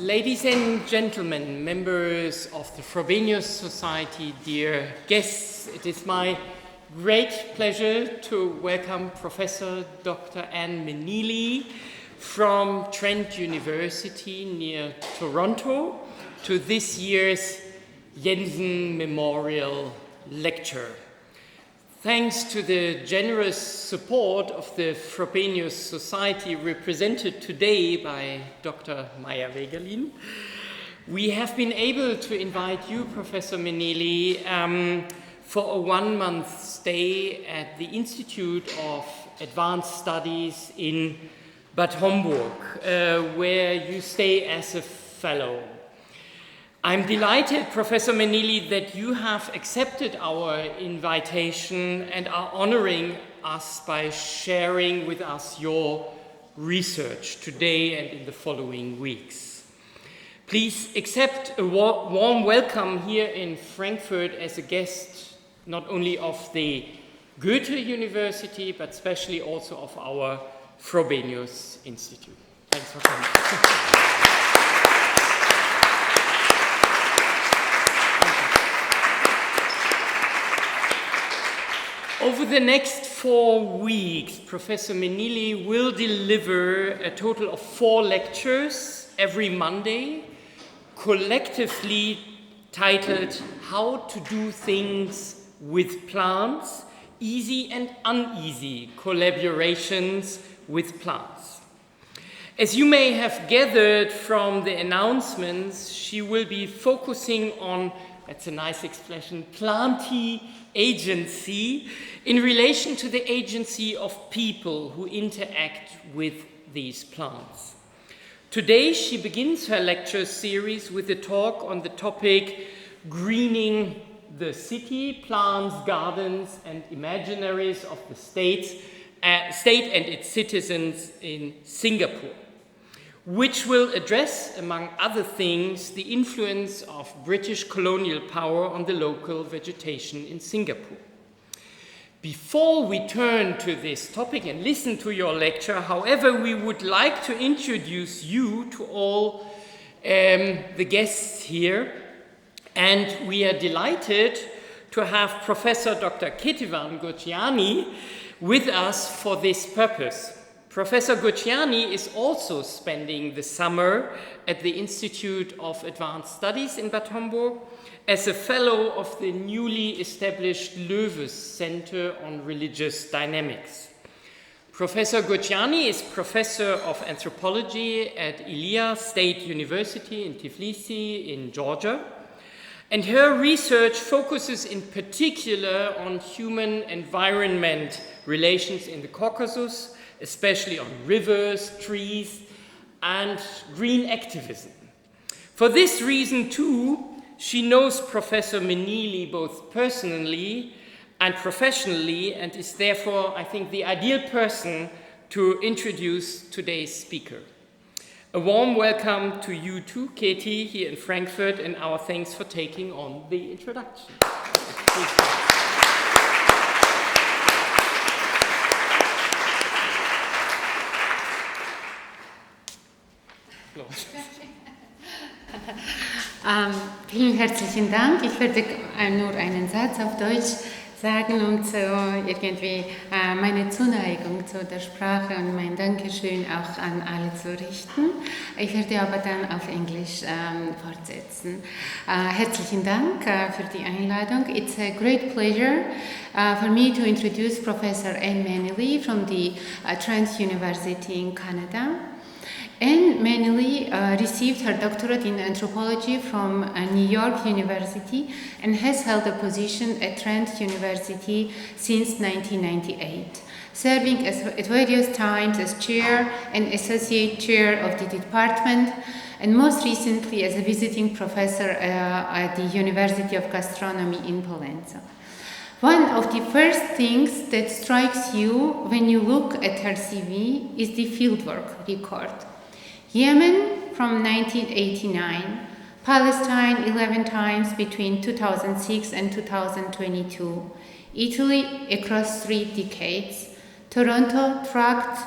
Ladies and gentlemen, members of the Frobenius Society, dear guests, it is my great pleasure to welcome Professor Dr. Anne Meneley from Trent University near Toronto to this year's Jensen Memorial Lecture. Thanks to the generous support of the Frobenius Society represented today by Dr. Maya Wegerlin, we have been able to invite you, Professor Meneley, for a one-month stay at the Institute of Advanced Studies in Bad Homburg, where you stay as a fellow. I'm delighted, Professor Meneley, that you have accepted our invitation and are honoring us by sharing with us your research today and in the following weeks. Please accept a warm welcome here in Frankfurt as a guest not only of the Goethe University, but especially also of our Frobenius-Institut. Thanks for coming. Over the next 4 weeks, Professor Meneley will deliver a total of 4 lectures every Monday, collectively titled How to Do Things with Plants, Easy and Uneasy Collaborations with Plants. As you may have gathered from the announcements, she will be focusing on, that's a nice expression, planty agency in relation to the agency of people who interact with these plants. Today she begins her lecture series with a talk on the topic Greening the City, Plants, Gardens and Imaginaries of the State and its Citizens in Singapore, which will address, among other things, the influence of British colonial power on the local vegetation in Singapore. Before we turn to this topic and listen to your lecture, however, we would like to introduce you to all the guests here, and we are delighted to have Professor Dr. Ketevan Gochiani with us for this purpose. Professor Gochiani is also spending the summer at the Institute of Advanced Studies in Bad Homburg as a fellow of the newly established Loewes Center on Religious Dynamics. Professor Gochiani is professor of anthropology at Ilia State University in Tbilisi in Georgia, and her research focuses in particular on human-environment relations in the Caucasus, especially on rivers, trees, and green activism. For this reason, too, she knows Professor Meneley both personally and professionally, and is therefore, I think, the ideal person to introduce today's speaker. A warm welcome to you too, Katie, here in Frankfurt, and our thanks for taking on the introduction. Vielen herzlichen Dank. Ich werde nur einen Satz auf Deutsch sagen, um so irgendwie meine Zuneigung zu der Sprache und mein Dankeschön auch an alle zu richten. Ich werde aber dann auf Englisch fortsetzen. Herzlichen Dank für die Einladung. It's a great pleasure for me to introduce Professor Anne Meneley from the Trent University in Canada. Anne Meneley received her doctorate in anthropology from New York University and has held a position at Trent University since 1998, serving at various times as chair and associate chair of the department, and most recently as a visiting professor at the University of Gastronomy in Pollenza. One of the first things that strikes you when you look at her CV is the fieldwork record. Yemen from 1989, Palestine 11 times between 2006 and 2022, Italy across 3 decades, Toronto tracked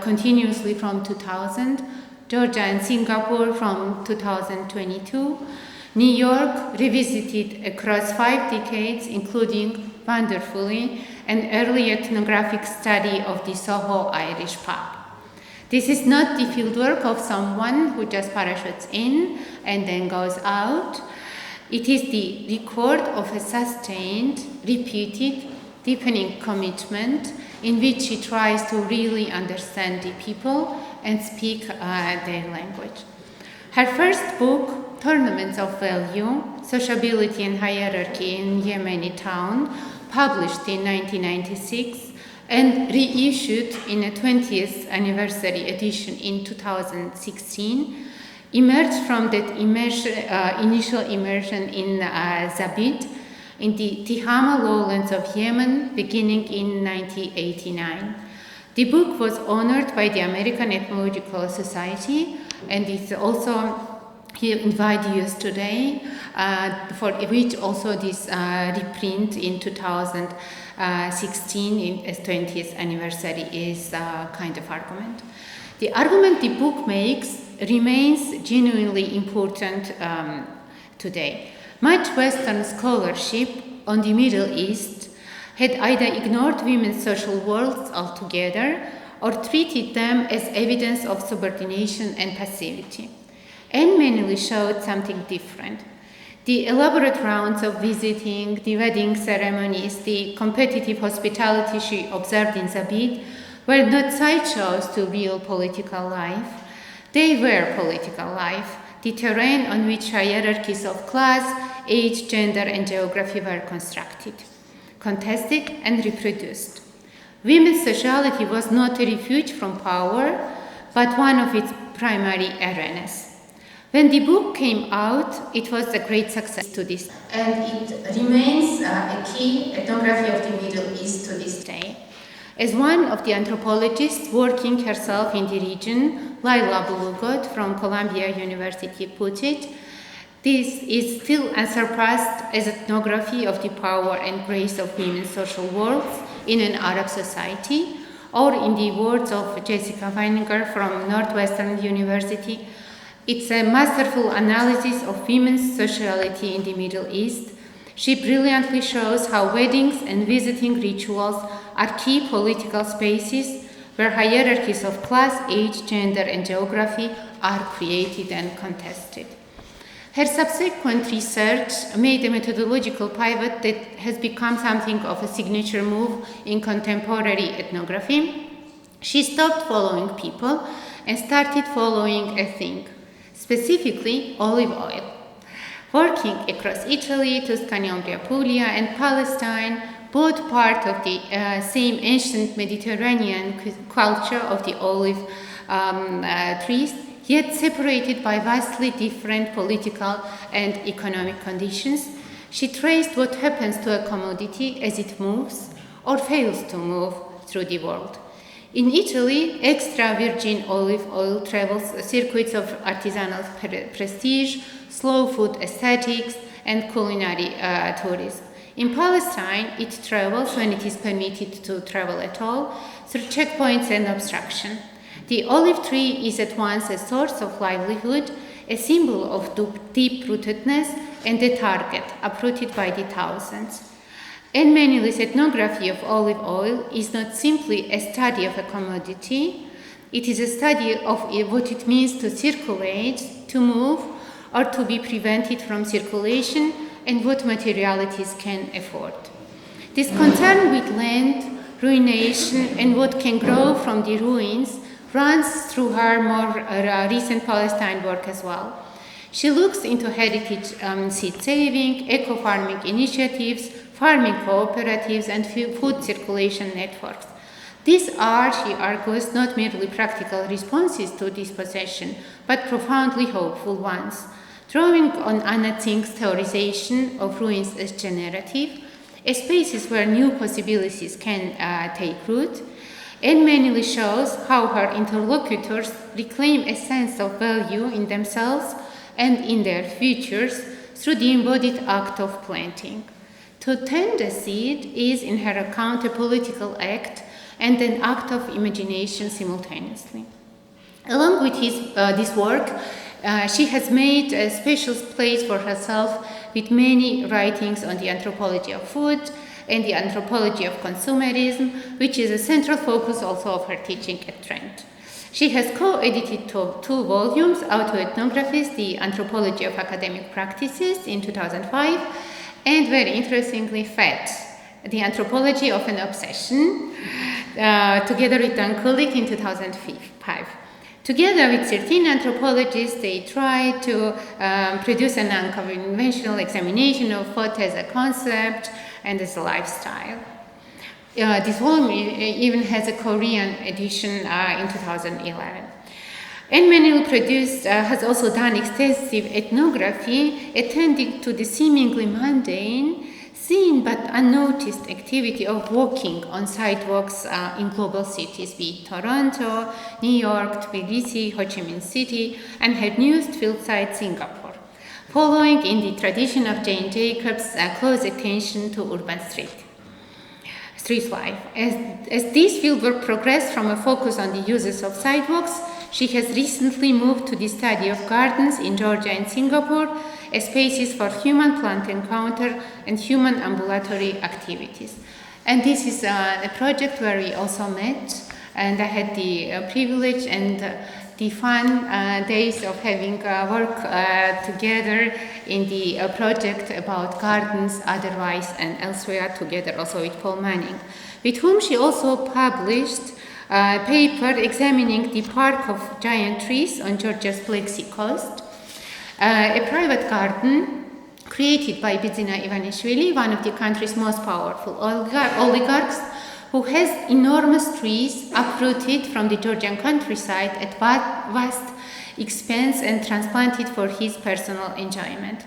continuously from 2000, Georgia and Singapore from 2022, New York revisited across 5 decades, including, wonderfully, an early ethnographic study of the Soho Irish pub. This is not the fieldwork of someone who just parachutes in and then goes out. It is the record of a sustained, repeated, deepening commitment in which she tries to really understand the people and speak their language. Her first book, Tournaments of Value, Sociability and Hierarchy in Yemeni Town, published in 1996 and reissued in a 20th anniversary edition in 2016, emerged from that initial immersion in Zabid, in the Tihama lowlands of Yemen, beginning in 1989. The book was honored by the American Ethnological Society and is also here in Vadius today, for which also this reprint in 2016 as 20th anniversary is kind of argument. The argument the book makes remains genuinely important today. Much Western scholarship on the Middle East had either ignored women's social worlds altogether or treated them as evidence of subordination and passivity. And Meneley showed something different. The elaborate rounds of visiting, the wedding ceremonies, the competitive hospitality she observed in Zabid were not sideshows to real political life. They were political life, the terrain on which hierarchies of class, age, gender, and geography were constructed, contested, and reproduced. Women's sexuality was not a refuge from power, but one of its primary arenas. When the book came out, it was a great success to this, and it remains a key ethnography of the Middle East to this day. As one of the anthropologists working herself in the region, Laila Bulugot from Columbia University put it, this is still unsurpassed as ethnography of the power and grace of women's social worlds in an Arab society, or in the words of Jessica Weininger from Northwestern University, it's a masterful analysis of women's sexuality in the Middle East. She brilliantly shows how weddings and visiting rituals are key political spaces where hierarchies of class, age, gender, and geography are created and contested. Her subsequent research made a methodological pivot that has become something of a signature move in contemporary ethnography. She stopped following people and started following a thing, specifically olive oil. Working across Italy, Tuscany, Umbria, Puglia, and Palestine, both part of the same ancient Mediterranean culture of the olive trees, yet separated by vastly different political and economic conditions, she traced what happens to a commodity as it moves or fails to move through the world. In Italy, extra virgin olive oil travels circuits of artisanal prestige, slow food aesthetics, and culinary tourism. In Palestine, it travels, when it is permitted to travel at all, through checkpoints and obstruction. The olive tree is at once a source of livelihood, a symbol of deep-rootedness, and a target, uprooted by the thousands. And Meneley's ethnography of olive oil is not simply a study of a commodity, it is a study of what it means to circulate, to move, or to be prevented from circulation, and what materialities can afford. This concern with land, ruination, and what can grow from the ruins runs through her more recent Palestine work as well. She looks into heritage seed saving, eco-farming initiatives, farming cooperatives, and food circulation networks. These are, she argues, not merely practical responses to dispossession, but profoundly hopeful ones. Drawing on Anna Tsink's theorization of ruins as generative, as spaces where new possibilities can take root, and Meneley shows how her interlocutors reclaim a sense of value in themselves and in their futures through the embodied act of planting. To tend a seed is, in her account, a political act and an act of imagination simultaneously. Along with this work, she has made a special place for herself with many writings on the anthropology of food and the anthropology of consumerism, which is a central focus also of her teaching at Trent. She has co-edited two volumes, Autoethnographies, The Anthropology of Academic Practices in 2005, and very interestingly, FET, The Anthropology of an Obsession, together with Dan Kulik in 2005. Together with 13 anthropologists, they tried to produce an unconventional examination of food as a concept and as a lifestyle. This volume even has a Korean edition in 2011. And Meneley has also done extensive ethnography, attending to the seemingly mundane, seen but unnoticed activity of walking on sidewalks in global cities, be it Toronto, New York, Tbilisi, Ho Chi Minh City, and her newest field site, Singapore, following in the tradition of Jane Jacobs' close attention to urban street life. As this fieldwork progressed from a focus on the uses of sidewalks, she has recently moved to the study of gardens in Georgia and Singapore as spaces for human-plant encounter and human ambulatory activities. And this is a project where we also met, and I had the privilege and the fun days of having work together in the project about gardens otherwise and elsewhere, together also with Paul Manning, with whom she also published a paper examining the Park of Giant Trees on Georgia's Black Sea coast, a private garden created by Bidzina Ivanishvili, one of the country's most powerful oligarchs, who has enormous trees uprooted from the Georgian countryside at vast expense and transplanted for his personal enjoyment.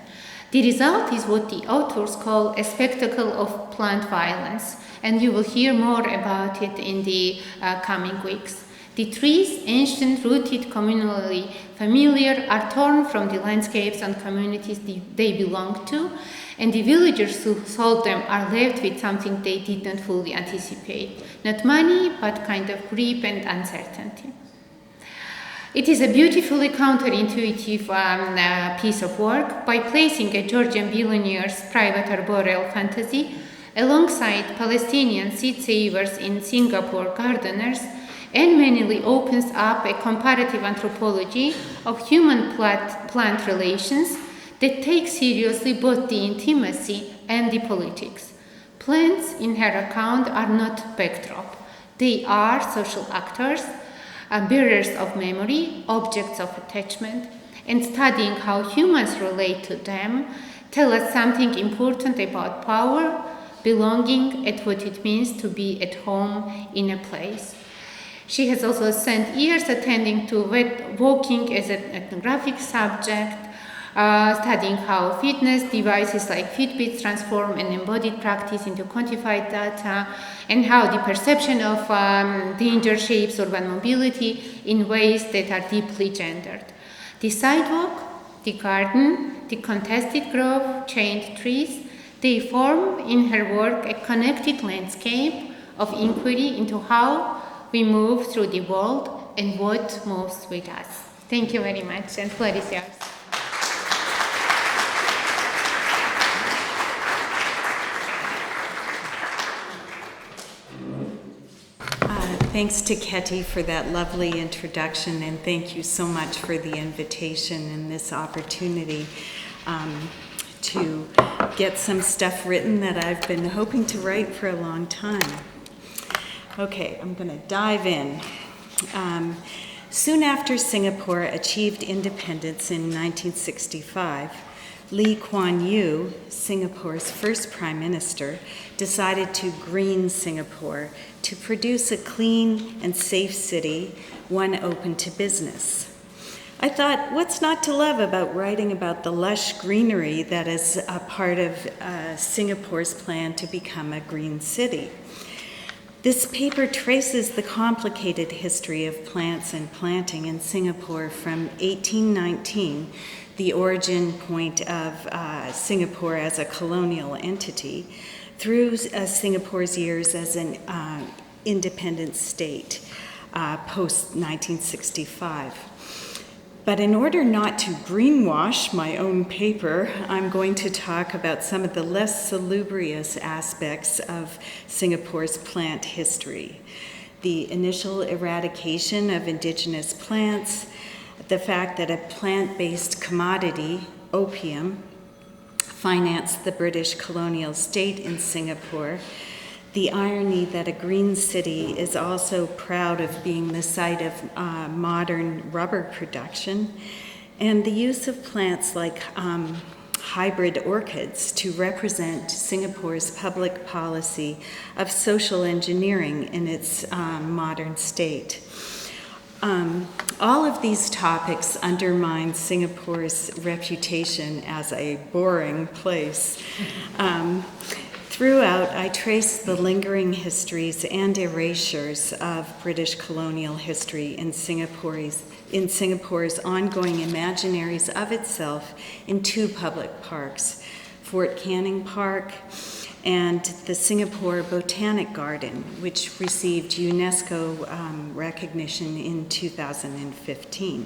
The result is what the authors call a spectacle of plant violence, and you will hear more about it in the coming weeks. The trees, ancient, rooted, communally familiar, are torn from the landscapes and communities they belong to, and the villagers who sold them are left with something they did not fully anticipate. Not money, but kind of grief and uncertainty. It is a beautifully counterintuitive piece of work by placing a Georgian billionaire's private arboreal fantasy alongside Palestinian seed savers in Singapore gardeners, and Meneley opens up a comparative anthropology of human-plant relations that takes seriously both the intimacy and the politics. Plants, in her account, are not backdrop. They are social actors, bearers of memory, objects of attachment, and studying how humans relate to them tell us something important about power, belonging, and what it means to be at home in a place. She has also spent years attending to walking as an ethnographic subject, studying how fitness devices like Fitbits transform an embodied practice into quantified data, and how the perception of danger shapes urban mobility in ways that are deeply gendered. The sidewalk, the garden, the contested grove, chained trees, they form in her work a connected landscape of inquiry into how we move through the world and what moves with us. Thank you very much, and floor is yours. Thanks to Ketty for that lovely introduction, and thank you so much for the invitation and this opportunity to get some stuff written that I've been hoping to write for a long time. Okay, I'm going to dive in. Soon after Singapore achieved independence in 1965, Lee Kuan Yew, Singapore's first prime minister, decided to green Singapore to produce a clean and safe city, one open to business. I thought, what's not to love about writing about the lush greenery that is a part of Singapore's plan to become a green city? This paper traces the complicated history of plants and planting in Singapore from 1819, the origin point of Singapore as a colonial entity, through Singapore's years as an independent state. post-1965. But in order not to greenwash my own paper, I'm going to talk about some of the less salubrious aspects of Singapore's plant history. The initial eradication of indigenous plants, the fact that a plant-based commodity, opium, financed the British colonial state in Singapore, the irony that a green city is also proud of being the site of modern rubber production, and the use of plants like hybrid orchids to represent Singapore's public policy of social engineering in its modern state. All of these topics undermine Singapore's reputation as a boring place. Throughout, I trace the lingering histories and erasures of British colonial history in Singapore's ongoing imaginaries of itself in two public parks, Fort Canning Park and the Singapore Botanic Garden, which received UNESCO recognition in 2015.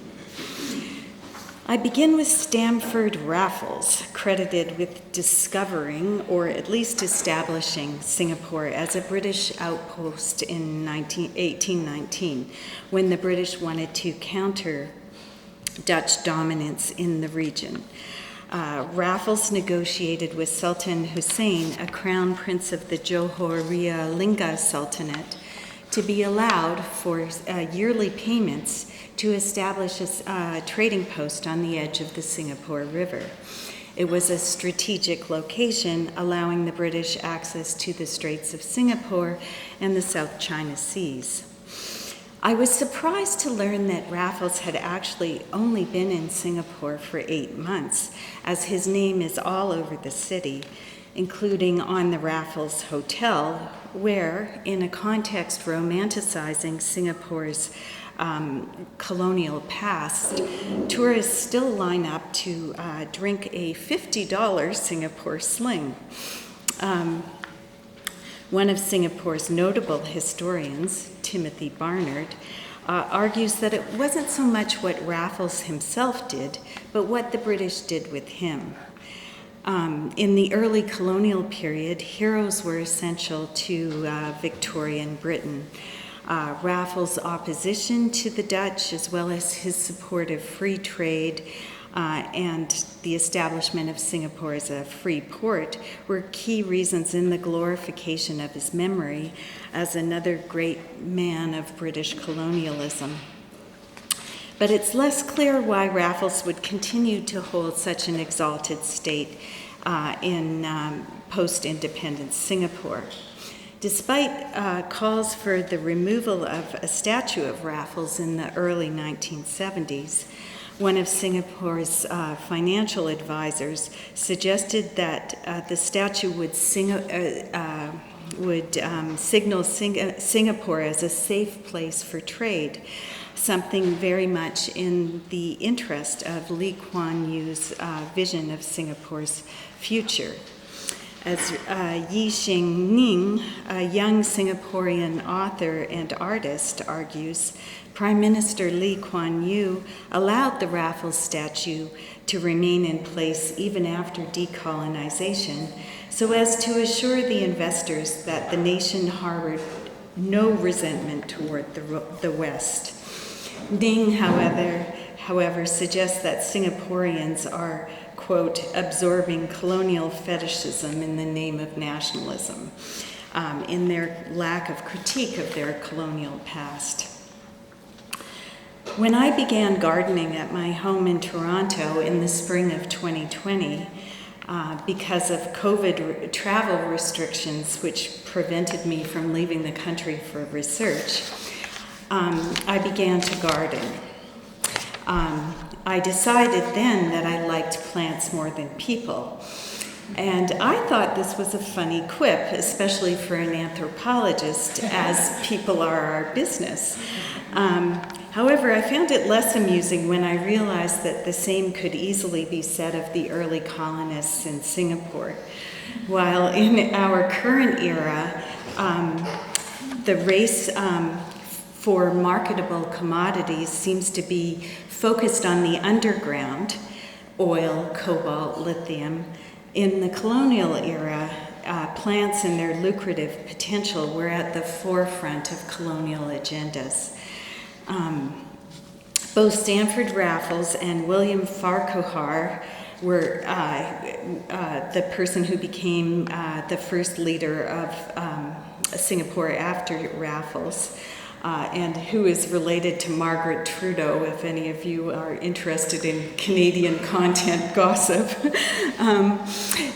I begin with Stamford Raffles, credited with discovering, or at least establishing, Singapore as a British outpost in 1819, when the British wanted to counter Dutch dominance in the region. Raffles negotiated with Sultan Hussein, a crown prince of the Johor Lingga Sultanate, to be allowed for yearly payments to establish a trading post on the edge of the Singapore River. It was a strategic location, allowing the British access to the Straits of Singapore and the South China Seas. I was surprised to learn that Raffles had actually only been in Singapore for 8 months, as his name is all over the city, including on the Raffles Hotel, where, in a context romanticizing Singapore's colonial past, tourists still line up to drink a $50 Singapore sling. One of Singapore's notable historians, Timothy Barnard, argues that it wasn't so much what Raffles himself did, but what the British did with him. In the early colonial period, heroes were essential to Victorian Britain. Raffles' opposition to the Dutch, as well as his support of free trade and the establishment of Singapore as a free port, were key reasons in the glorification of his memory as another great man of British colonialism. But it's less clear why Raffles would continue to hold such an exalted state in post-independence Singapore. Despite calls for the removal of a statue of Raffles in the early 1970s, one of Singapore's financial advisors suggested that the statue would signal Singapore as a safe place for trade, something very much in the interest of Lee Kuan Yew's vision of Singapore's future. As Yi Xing Ning, a young Singaporean author and artist, argues, Prime Minister Lee Kuan Yew allowed the Raffles statue to remain in place even after decolonization, so as to assure the investors that the nation harbored no resentment toward the West. Ning, however, suggests that Singaporeans are, quote, absorbing colonial fetishism in the name of nationalism, in their lack of critique of their colonial past. When I began gardening at my home in Toronto in the spring of 2020, because of COVID travel restrictions which prevented me from leaving the country for research, I began to garden. I decided then that I liked plants more than people. And I thought this was a funny quip, especially for an anthropologist, as people are our business. However, I found it less amusing when I realized that the same could easily be said of the early colonists in Singapore. While in our current era, the race for marketable commodities seems to be focused on the underground, oil, cobalt, lithium. In the colonial era, plants and their lucrative potential were at the forefront of colonial agendas. Both Stanford Raffles and William Farquhar were the person who became the first leader of Singapore after Raffles, and who is related to Margaret Trudeau, if any of you are interested in Canadian content gossip.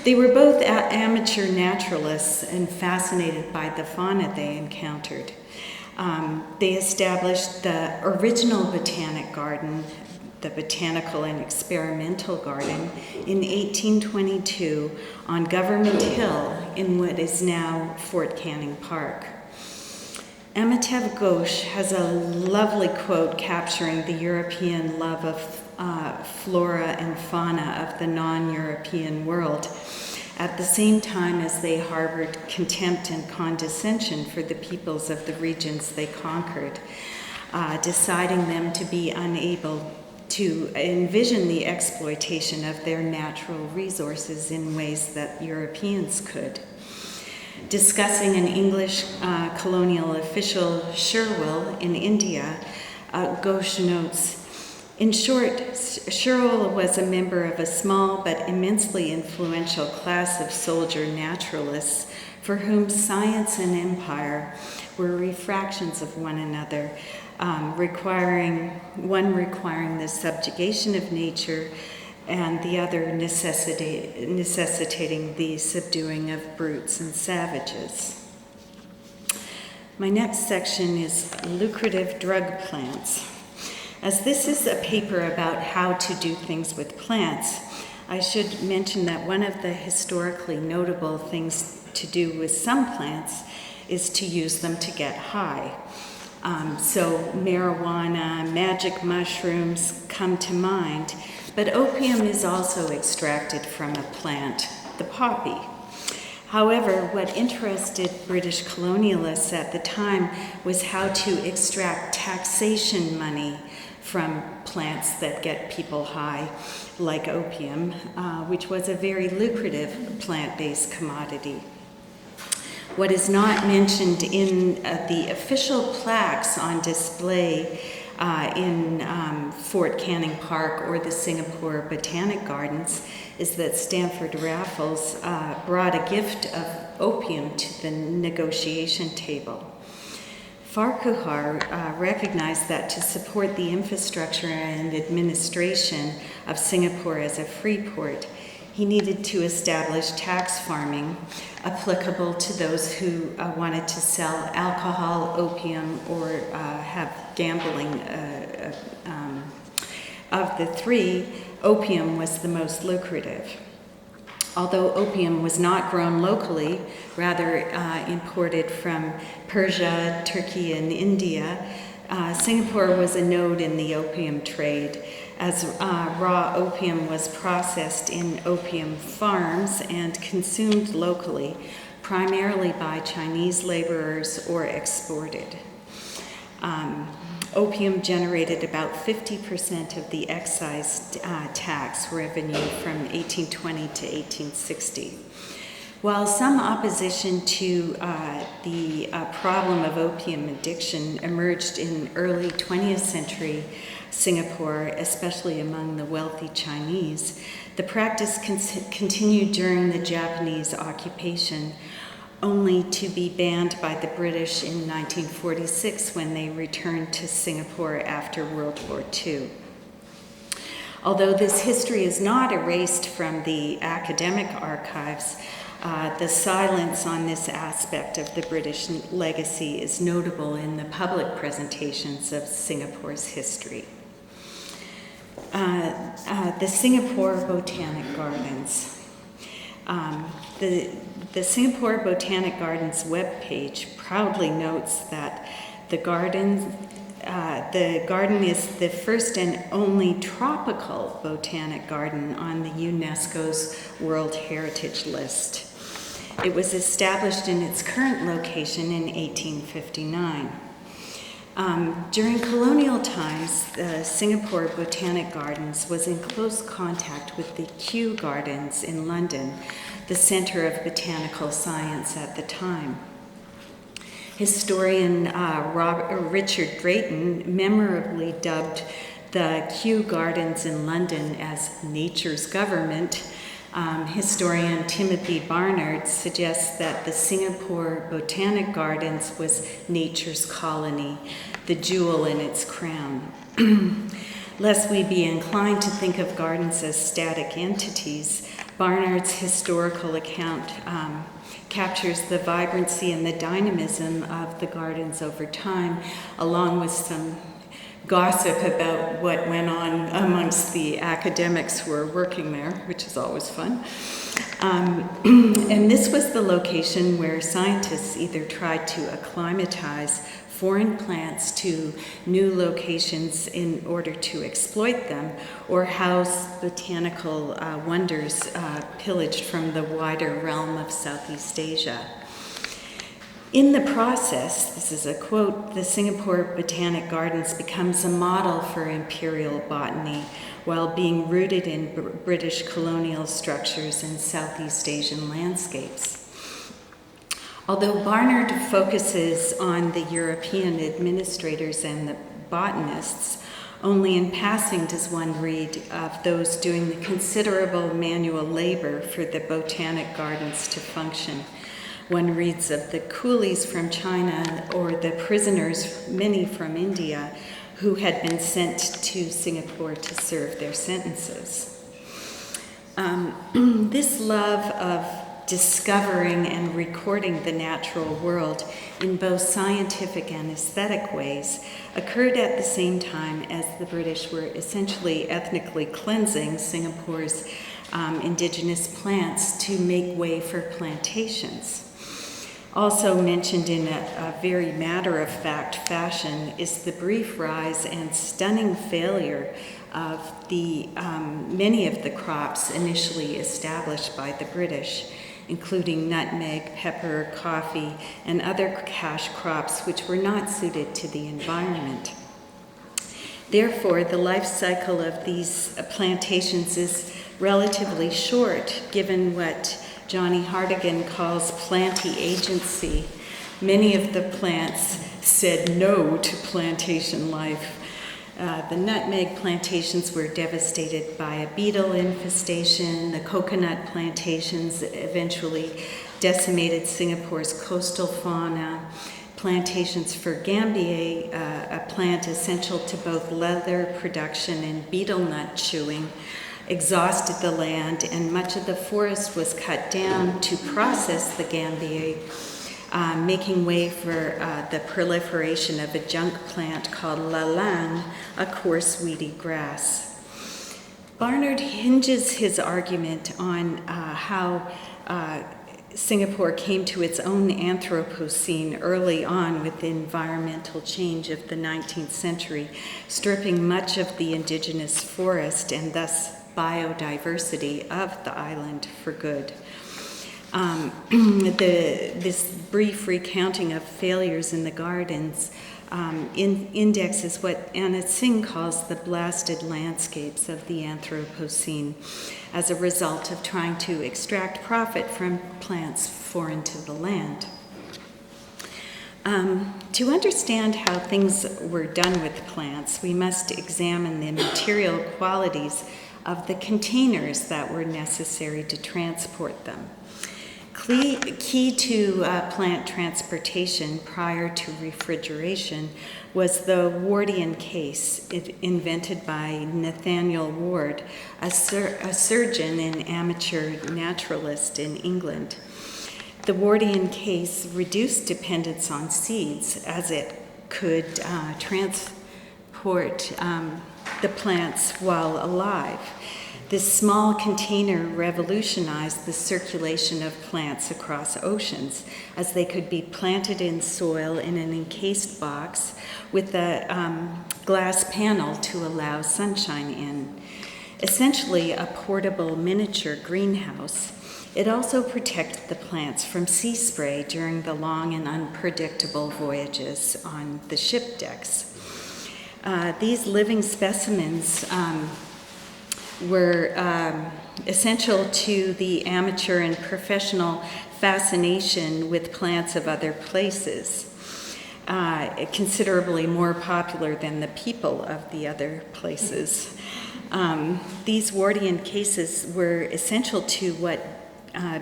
They were both amateur naturalists and fascinated by the fauna they encountered. They established the original Botanic Garden, the Botanical and Experimental Garden, in 1822 on Government Hill in what is now Fort Canning Park. Amitav Ghosh has a lovely quote capturing the European love of flora and fauna of the non-European world, at the same time as they harbored contempt and condescension for the peoples of the regions they conquered, deciding them to be unable to envision the exploitation of their natural resources in ways that Europeans could. Discussing an English colonial official, Sherwill, in India, Ghosh notes, in short, Sherwill was a member of a small but immensely influential class of soldier naturalists for whom science and empire were refractions of one another, requiring the subjugation of nature and the other necessitating the subduing of brutes and savages. My next section is lucrative drug plants. As this is a paper about how to do things with plants, I should mention that one of the historically notable things to do with some plants is to use them to get high. So marijuana, magic mushrooms come to mind, but opium is also extracted from a plant, the poppy. However, what interested British colonialists at the time was how to extract taxation money from plants that get people high, like opium, which was a very lucrative plant-based commodity. What is not mentioned in the official plaques on display in Fort Canning Park or the Singapore Botanic Gardens is that Stanford Raffles brought a gift of opium to the negotiation table. Farquhar recognized that to support the infrastructure and administration of Singapore as a free port, he needed to establish tax farming applicable to those who wanted to sell alcohol, opium, or have gambling. Of the three, opium was the most lucrative. Although opium was not grown locally, rather imported from Persia, Turkey, and India, Singapore was a node in the opium trade, as raw opium was processed in opium farms and consumed locally, primarily by Chinese laborers or exported. Opium generated about 50% of the excise tax revenue from 1820 to 1860. While some opposition to the problem of opium addiction emerged in early 20th century Singapore, especially among the wealthy Chinese, the practice continued during the Japanese occupation, only to be banned by the British in 1946 when they returned to Singapore after World War II. Although this history is not erased from the academic archives, the silence on this aspect of the British legacy is notable in the public presentations of Singapore's history. The Singapore Botanic Gardens. The Singapore Botanic Gardens webpage proudly notes that the garden is the first and only tropical botanic garden on the UNESCO's World Heritage List. It was established in its current location in 1859. During colonial times, the Singapore Botanic Gardens was in close contact with the Kew Gardens in London, the center of botanical science at the time. Historian Richard Drayton memorably dubbed the Kew Gardens in London as nature's government. Historian Timothy Barnard suggests that the Singapore Botanic Gardens was nature's colony, the jewel in its crown. Lest we be inclined to think of gardens as static entities, Barnard's historical account captures the vibrancy and the dynamism of the gardens over time, along with some gossip about what went on amongst the academics who were working there, which is always fun. And this was the location where scientists either tried to acclimatize foreign plants to new locations in order to exploit them, or house botanical wonders pillaged from the wider realm of Southeast Asia. In the process, this is a quote, the Singapore Botanic Gardens becomes a model for imperial botany while being rooted in British colonial structures and Southeast Asian landscapes. Although Barnard focuses on the European administrators and the botanists, only in passing does one read of those doing the considerable manual labor for the Botanic Gardens to function. One reads of the coolies from China or the prisoners, many from India, who had been sent to Singapore to serve their sentences. This love of discovering and recording the natural world in both scientific and aesthetic ways occurred at the same time as the British were essentially ethnically cleansing Singapore's indigenous plants to make way for plantations. Also mentioned in a very matter-of-fact fashion is the brief rise and stunning failure of the many of the crops initially established by the British, including nutmeg, pepper, coffee, and other cash crops which were not suited to the environment. Therefore, the life cycle of these plantations is relatively short, given what Johnny Hartigan calls planty agency. Many of the plants said no to plantation life. The nutmeg plantations were devastated by a beetle infestation. The coconut plantations eventually decimated Singapore's coastal fauna. Plantations for gambier, a plant essential to both leather production and beetle nut chewing, exhausted the land, and much of the forest was cut down to process the gambier, making way for the proliferation of a junk plant called lalang, a coarse weedy grass. Barnard hinges his argument on how Singapore came to its own Anthropocene early on with the environmental change of the 19th century, stripping much of the indigenous forest and thus biodiversity of the island for good. This brief recounting of failures in the gardens indexes what Anna Singh calls the blasted landscapes of the Anthropocene as a result of trying to extract profit from plants foreign to the land. To understand how things were done with plants, we must examine the material qualities of the containers that were necessary to transport them. Key to plant transportation prior to refrigeration was the Wardian case, invented by Nathaniel Ward, a surgeon and amateur naturalist in England. The Wardian case reduced dependence on seeds as it could transport the plants while alive. This small container revolutionized the circulation of plants across oceans, as they could be planted in soil in an encased box with a glass panel to allow sunshine in. Essentially a portable miniature greenhouse, It also protected the plants from sea spray during the long and unpredictable voyages on the ship decks. These living specimens were essential to the amateur and professional fascination with plants of other places, considerably more popular than the people of the other places. These Wardian cases were essential to what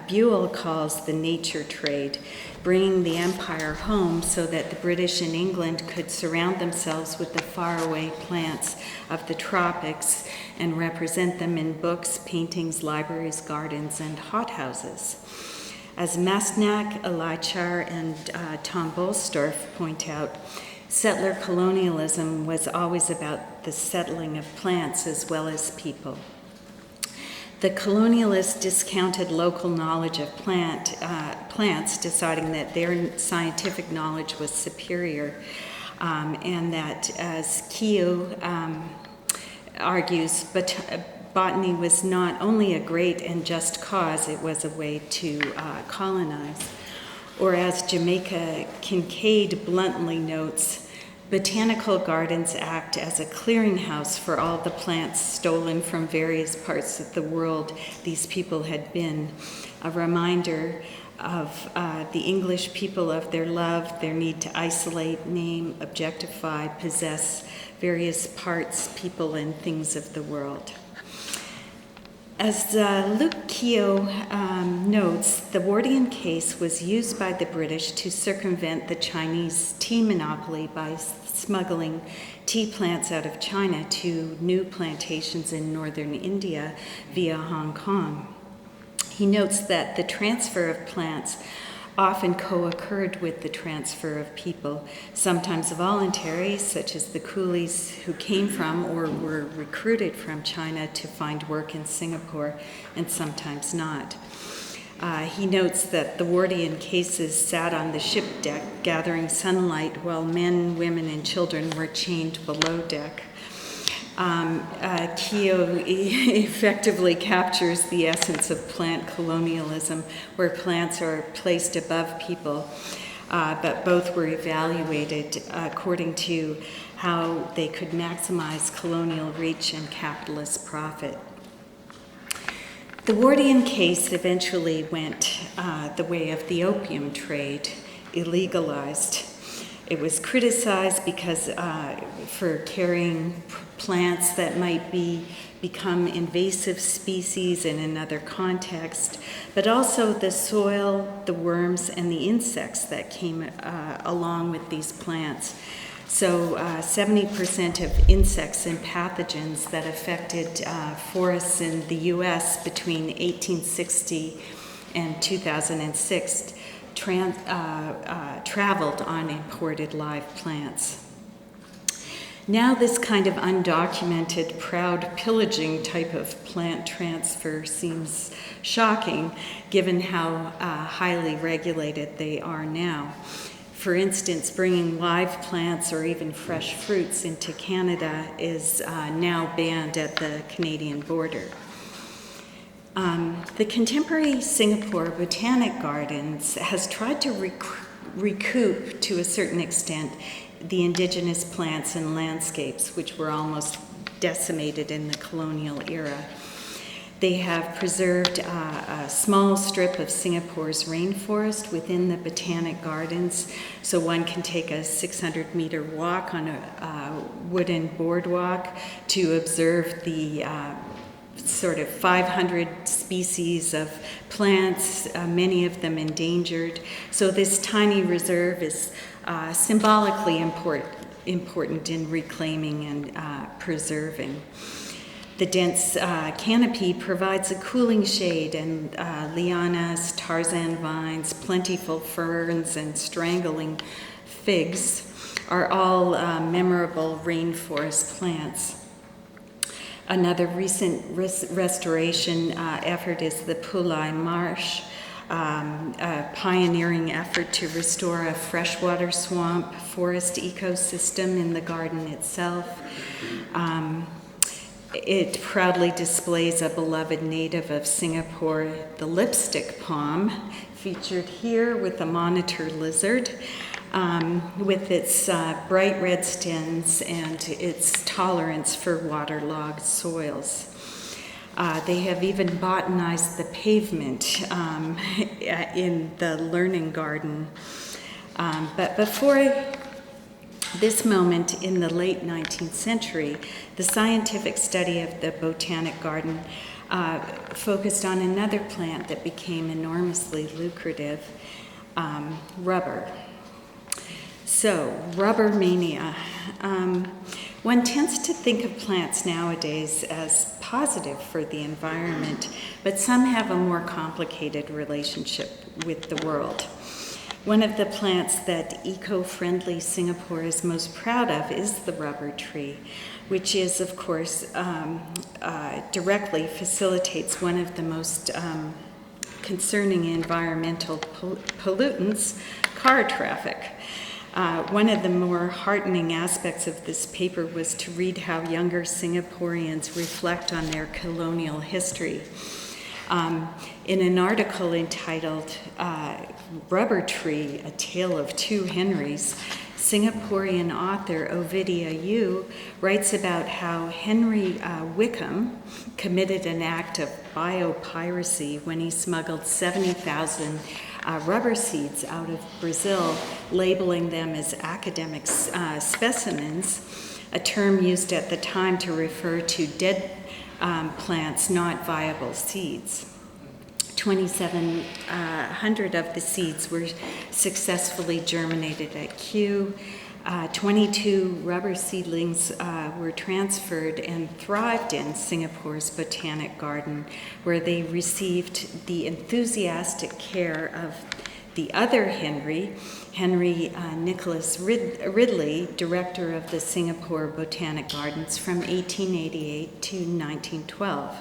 Buell calls the nature trade, bringing the empire home so that the British in England could surround themselves with the faraway plants of the tropics and represent them in books, paintings, libraries, gardens, and hothouses. As Masnak, Elichar, and Tom Bolstorff point out, settler colonialism was always about the settling of plants as well as people. The colonialists discounted local knowledge of plants, deciding that their scientific knowledge was superior, and that, as Keogh argues, botany was not only a great and just cause, it was a way to colonize. Or as Jamaica Kincaid bluntly notes, botanical gardens act as a clearinghouse for all the plants stolen from various parts of the world these people had been, a reminder of the English people, of their love, their need to isolate, name, objectify, possess various parts, people, and things of the world. As Luke Keogh notes, the Wardian case was used by the British to circumvent the Chinese tea monopoly by smuggling tea plants out of China to new plantations in northern India via Hong Kong. He notes that the transfer of plants often co-occurred with the transfer of people, sometimes voluntary, such as the coolies who came from or were recruited from China to find work in Singapore, and sometimes not. He notes that the Wardian cases sat on the ship deck gathering sunlight while men, women, and children were chained below deck. Keogh effectively captures the essence of plant colonialism, where plants are placed above people, but both were evaluated according to how they could maximize colonial reach and capitalist profit. The Wardian case eventually went the way of the opium trade, illegalized. It was criticized because for carrying plants that might become invasive species in another context, but also the soil, the worms, and the insects that came along with these plants. So 70% of insects and pathogens that affected forests in the US between 1860 and 2006 traveled on imported live plants. Now this kind of undocumented, proud pillaging type of plant transfer seems shocking given how highly regulated they are now. For instance, bringing live plants or even fresh fruits into Canada is now banned at the Canadian border. The contemporary Singapore Botanic Gardens has tried to recoup, to a certain extent, the indigenous plants and landscapes which were almost decimated in the colonial era. They have preserved a small strip of Singapore's rainforest within the Botanic Gardens, so one can take a 600-meter walk on a wooden boardwalk to observe the sort of 500 species of plants, many of them endangered. So this tiny reserve is symbolically important in reclaiming and preserving. The dense canopy provides a cooling shade, and lianas, Tarzan vines, plentiful ferns, and strangling figs are all memorable rainforest plants. Another recent restoration effort is the Pulai Marsh, a pioneering effort to restore a freshwater swamp forest ecosystem in the garden itself. It proudly displays a beloved native of Singapore, the lipstick palm, featured here with a monitor lizard, with its bright red stems and its tolerance for waterlogged soils. They have even botanized the pavement in the learning garden. But before this moment in the late 19th century, the scientific study of the Botanic garden focused on another plant that became enormously lucrative, rubber. So, rubber mania. One tends to think of plants nowadays as positive for the environment, but some have a more complicated relationship with the world. One of the plants that eco-friendly Singapore is most proud of is the rubber tree, which is, of course, directly facilitates one of the most concerning environmental pollutants, car traffic. One of the more heartening aspects of this paper was to read how younger Singaporeans reflect on their colonial history. In an article entitled Rubber Tree, A Tale of Two Henrys, Singaporean author Ovidia Yu writes about how Henry Wickham committed an act of biopiracy when he smuggled 70,000 rubber seeds out of Brazil, labeling them as academic specimens, a term used at the time to refer to dead plants, not viable seeds. 2,700 of the seeds were successfully germinated at Kew. 22 rubber seedlings were transferred and thrived in Singapore's Botanic garden, where they received the enthusiastic care of the other Henry Nicholas Ridley, director of the Singapore Botanic Gardens from 1888 to 1912.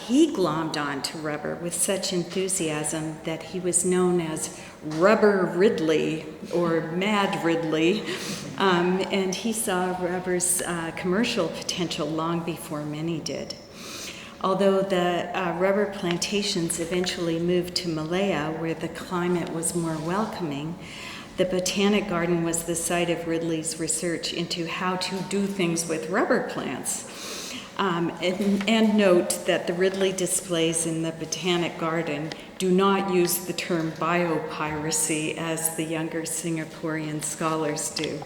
He glommed onto rubber with such enthusiasm that he was known as Rubber Ridley or Mad Ridley, and he saw rubber's commercial potential long before many did. Although the rubber plantations eventually moved to Malaya, where the climate was more welcoming, the Botanic Garden was the site of Ridley's research into how to do things with rubber plants. And note that the Ridley displays in the Botanic Garden do not use the term biopiracy as the younger Singaporean scholars do.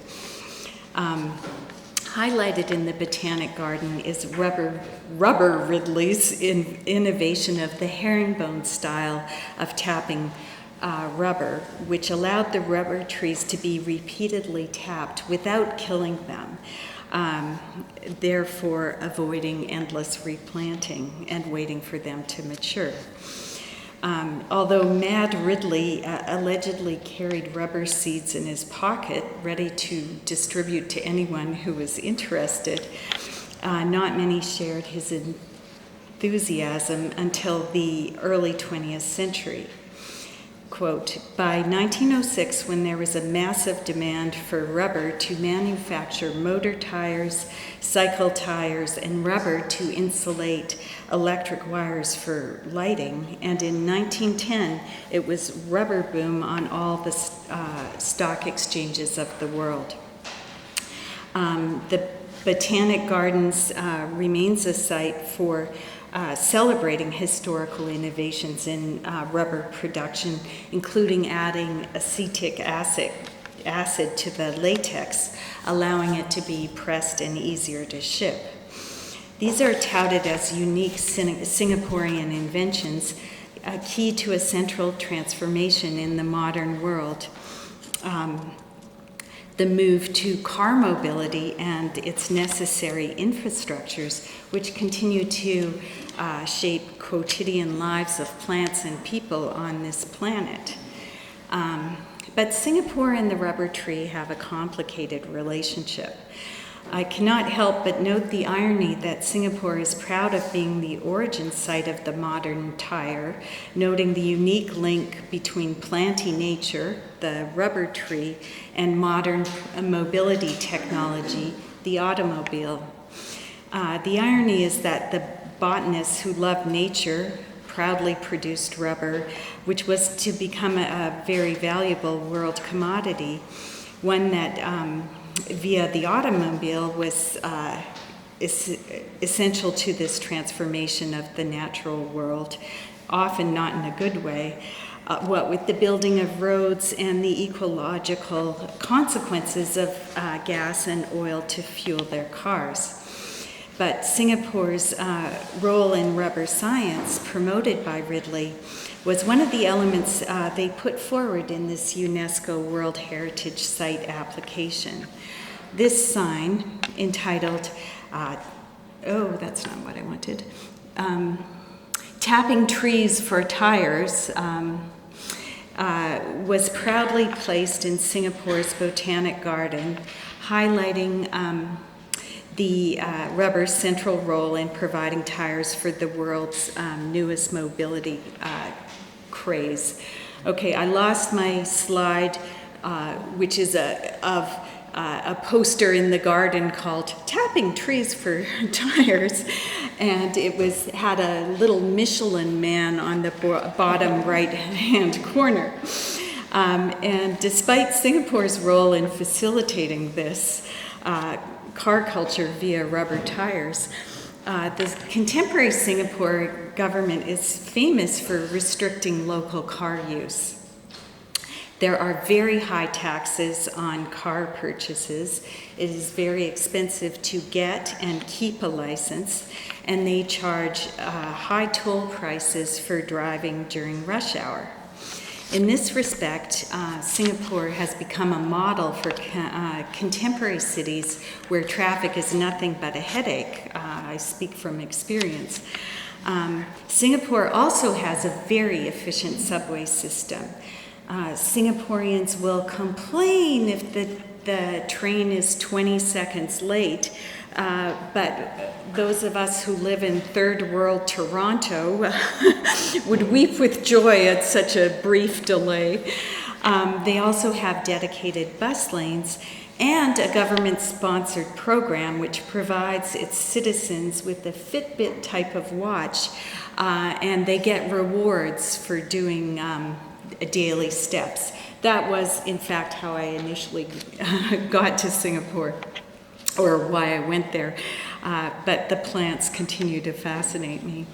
Highlighted in the Botanic Garden is Rubber Ridley's innovation of the herringbone style of tapping rubber, which allowed the rubber trees to be repeatedly tapped without killing them, therefore avoiding endless replanting and waiting for them to mature. Although Mad Ridley allegedly carried rubber seeds in his pocket, ready to distribute to anyone who was interested, not many shared his enthusiasm until the early 20th century. Quote, by 1906, when there was a massive demand for rubber to manufacture motor tires, cycle tires, and rubber to insulate electric wires for lighting, and in 1910, it was rubber boom on all the stock exchanges of the world. The Botanic Gardens remains a site for celebrating historical innovations in rubber production, including adding acetic acid to the latex, allowing it to be pressed and easier to ship. These are touted as unique Singaporean inventions, key to a central transformation in the modern world. The move to car mobility and its necessary infrastructures, which continue to shape quotidian lives of plants and people on this planet. But Singapore and the rubber tree have a complicated relationship. I cannot help but note the irony that Singapore is proud of being the origin site of the modern tire, noting the unique link between planty nature, the rubber tree, and modern mobility technology, the automobile. The irony is that the botanists who loved nature proudly produced rubber, which was to become a very valuable world commodity, one that via the automobile was essential to this transformation of the natural world, often not in a good way. What with the building of roads and the ecological consequences of gas and oil to fuel their cars. But Singapore's role in rubber science, promoted by Ridley, was one of the elements they put forward in this UNESCO World Heritage Site application. This sign, entitled, that's not what I wanted, Tapping Trees for Tires, was proudly placed in Singapore's Botanic Garden, highlighting the rubber's central role in providing tires for the world's newest mobility craze. Okay, I lost my slide, which is of a poster in the garden called Tapping Trees for Tires, and it had a little Michelin man on the bottom right-hand corner. And despite Singapore's role in facilitating this car culture via rubber tires, the contemporary Singapore government is famous for restricting local car use. There are very high taxes on car purchases. It is very expensive to get and keep a license, and they charge high toll prices for driving during rush hour. In this respect, Singapore has become a model for contemporary cities where traffic is nothing but a headache. I speak from experience. Singapore also has a very efficient subway system. Singaporeans will complain if the train is 20 seconds late, but those of us who live in third world Toronto would weep with joy at such a brief delay. They also have dedicated bus lanes and a government-sponsored program which provides its citizens with a Fitbit type of watch, and they get rewards for doing daily steps. That was, in fact, how I initially got to Singapore, or why I went there. But the plants continue to fascinate me.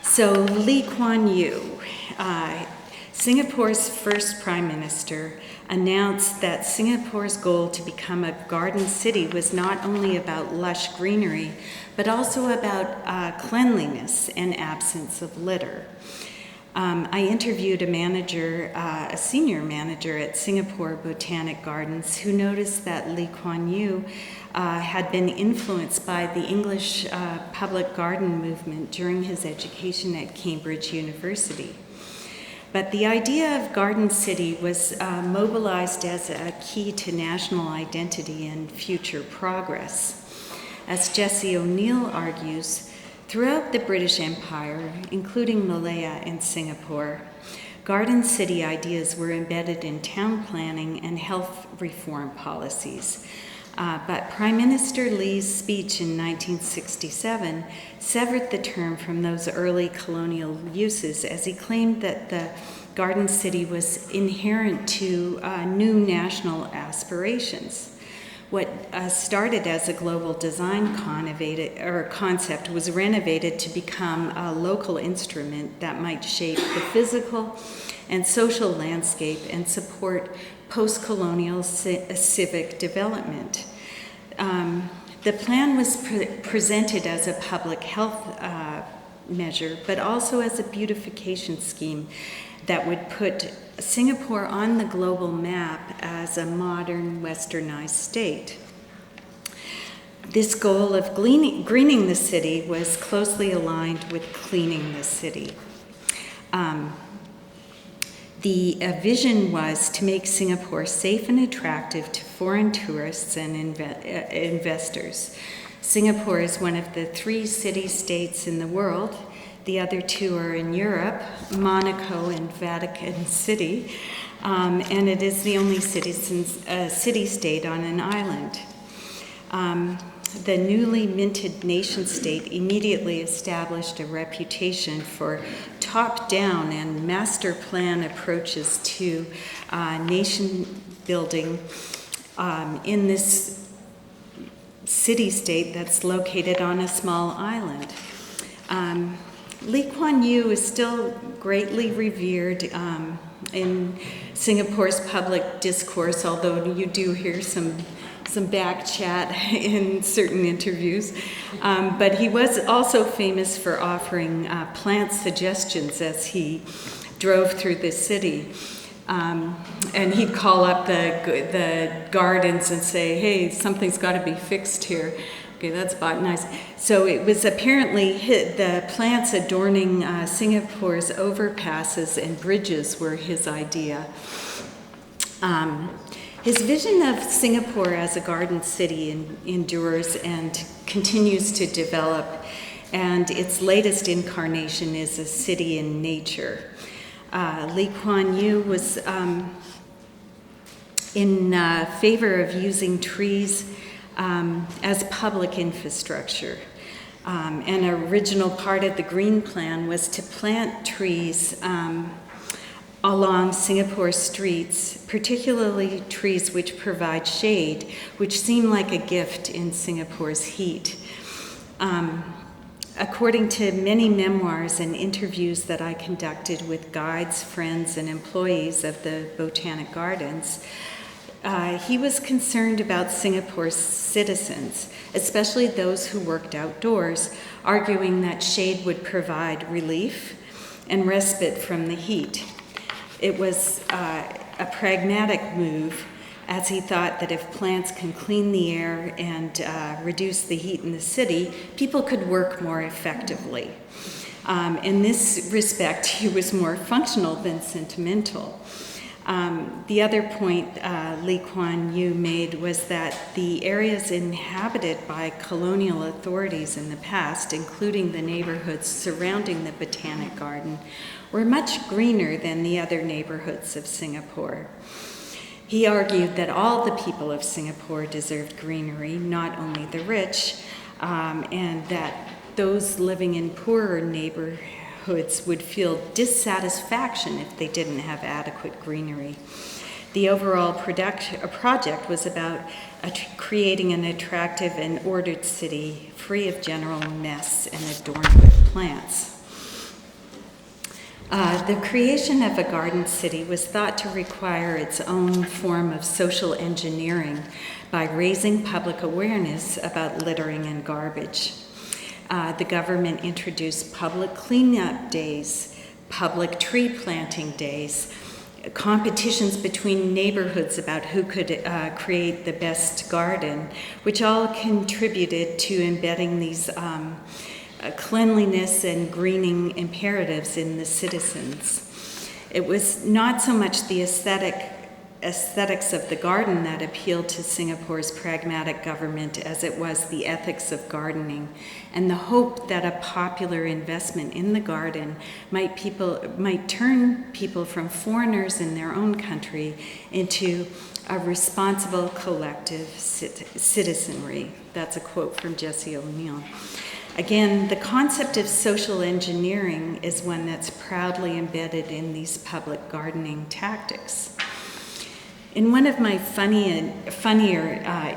So Lee Kuan Yew, Singapore's first prime minister, announced that Singapore's goal to become a garden city was not only about lush greenery, but also about cleanliness and absence of litter. I interviewed a senior manager at Singapore Botanic Gardens who noticed that Lee Kuan Yew had been influenced by the English public garden movement during his education at Cambridge University. But the idea of Garden City was mobilized as a key to national identity and future progress. As Jesse O'Neill argues, throughout the British Empire, including Malaya and Singapore, Garden City ideas were embedded in town planning and health reform policies. But Prime Minister Lee's speech in 1967 severed the term from those early colonial uses, as he claimed that the Garden City was inherent to new national aspirations. What started as a global design concept was renovated to become a local instrument that might shape the physical and social landscape and support post-colonial civic development. The plan was presented as a public health measure, but also as a beautification scheme that would put Singapore on the global map as a modern westernized state. This goal of greening the city was closely aligned with cleaning the city. The vision was to make Singapore safe and attractive to foreign tourists and investors. Singapore is one of the 3 city-states in the world. The other 2 are in Europe, Monaco and Vatican City, and it is the only city-state on an island. the newly minted nation-state immediately established a reputation for top-down and master plan approaches to nation building in this city-state that's located on a small island. Lee Kuan Yew is still greatly revered in Singapore's public discourse, although you do hear some back chat in certain interviews. But he was also famous for offering plant suggestions as he drove through the city. And he'd call up the gardens and say, hey, something's got to be fixed here. Okay, that's about nice. So it was apparently the plants adorning Singapore's overpasses and bridges were his idea. His vision of Singapore as a garden city endures and continues to develop, and its latest incarnation is a city in nature. Lee Kuan Yew was in favor of using trees as public infrastructure. An original part of the Green Plan was to plant trees along Singapore streets, particularly trees which provide shade, which seem like a gift in Singapore's heat. According to many memoirs and interviews that I conducted with guides, friends, and employees of the Botanic Gardens, he was concerned about Singapore's citizens, especially those who worked outdoors, arguing that shade would provide relief and respite from the heat. It was a pragmatic move, as he thought that if plants can clean the air and reduce the heat in the city, people could work more effectively. In this respect, he was more functional than sentimental. The other point Lee Kuan Yew made was that the areas inhabited by colonial authorities in the past, including the neighborhoods surrounding the Botanic Garden, were much greener than the other neighborhoods of Singapore. He argued that all the people of Singapore deserved greenery, not only the rich, and that those living in poorer neighborhoods would feel dissatisfaction if they didn't have adequate greenery. The overall project was about creating an attractive and ordered city, free of general mess and adorned with plants. The creation of a garden city was thought to require its own form of social engineering by raising public awareness about littering and garbage. The government introduced public cleanup days, public tree planting days, competitions between neighborhoods about who could create the best garden, which all contributed to embedding these cleanliness and greening imperatives in the citizens. It was not so much the aesthetics of the garden that appealed to Singapore's pragmatic government as it was the ethics of gardening and the hope that a popular investment in the garden might turn people from foreigners in their own country into a responsible collective citizenry. That's a quote from Jesse O'Neill. Again, the concept of social engineering is one that's proudly embedded in these public gardening tactics. In one of my funnier